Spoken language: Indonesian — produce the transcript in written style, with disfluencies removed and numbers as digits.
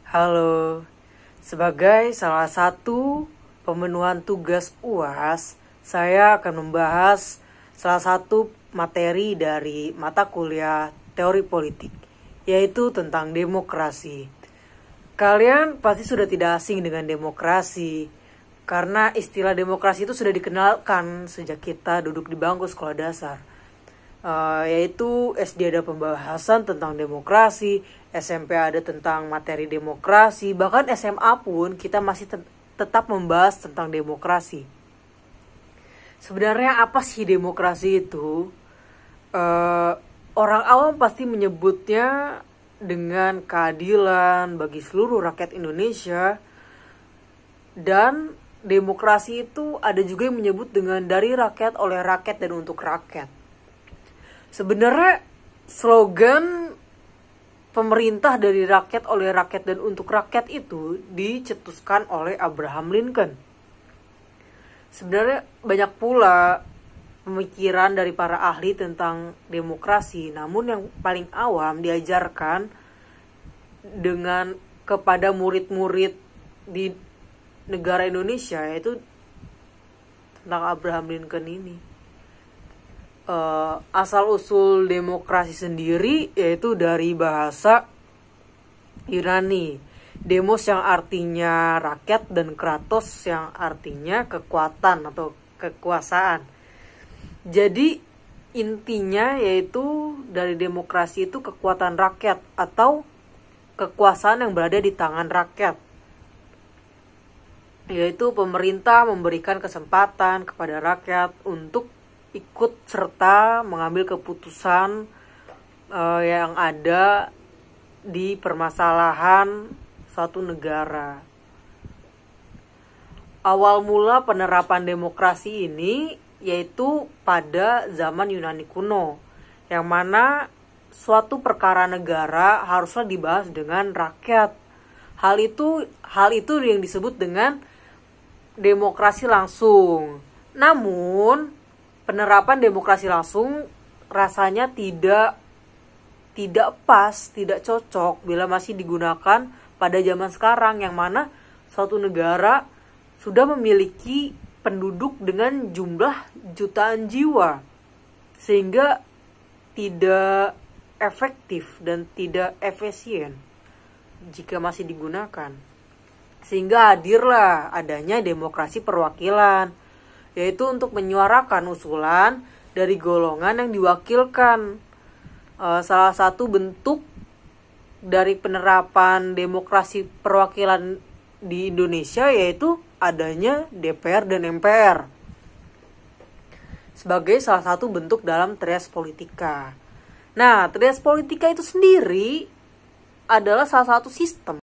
Halo, sebagai salah satu pemenuhan tugas UAS, saya akan membahas salah satu materi dari mata kuliah teori politik, yaitu tentang demokrasi. Kalian pasti sudah tidak asing dengan demokrasi, karena istilah demokrasi itu sudah dikenalkan sejak kita duduk di bangku sekolah dasar. Yaitu SD ada pembahasan tentang demokrasi, SMP ada tentang materi demokrasi, bahkan SMA pun kita masih tetap membahas tentang demokrasi. Sebenarnya apa sih demokrasi itu? Orang awam pasti menyebutnya dengan keadilan bagi seluruh rakyat Indonesia, dan demokrasi itu ada juga yang menyebut dengan dari rakyat, oleh rakyat, dan untuk rakyat. Sebenarnya slogan pemerintah dari rakyat, oleh rakyat, dan untuk rakyat itu dicetuskan oleh Abraham Lincoln. Sebenarnya banyak pula pemikiran dari para ahli tentang demokrasi, namun yang paling awam diajarkan dengan kepada murid-murid di negara Indonesia, yaitu tentang Abraham Lincoln ini. Asal-usul demokrasi sendiri yaitu dari bahasa Yunani, demos yang artinya rakyat dan kratos yang artinya kekuatan atau kekuasaan. Jadi intinya yaitu dari demokrasi itu kekuatan rakyat atau kekuasaan yang berada di tangan rakyat, yaitu pemerintah memberikan kesempatan kepada rakyat untuk ikut serta mengambil keputusan yang ada di permasalahan suatu negara. Awal mula penerapan demokrasi ini yaitu pada zaman Yunani kuno, yang mana suatu perkara negara haruslah dibahas dengan rakyat. Hal itu yang disebut dengan demokrasi langsung. Namun penerapan demokrasi langsung rasanya tidak pas, tidak cocok bila masih digunakan pada zaman sekarang, yang mana suatu negara sudah memiliki penduduk dengan jumlah jutaan jiwa, sehingga tidak efektif dan tidak efisien jika masih digunakan. Sehingga hadirlah adanya demokrasi perwakilan, yaitu untuk menyuarakan usulan dari golongan yang diwakilkan. Salah satu bentuk dari penerapan demokrasi perwakilan di Indonesia yaitu adanya DPR dan MPR sebagai salah satu bentuk dalam trias politika. Nah, trias politika itu sendiri adalah salah satu sistem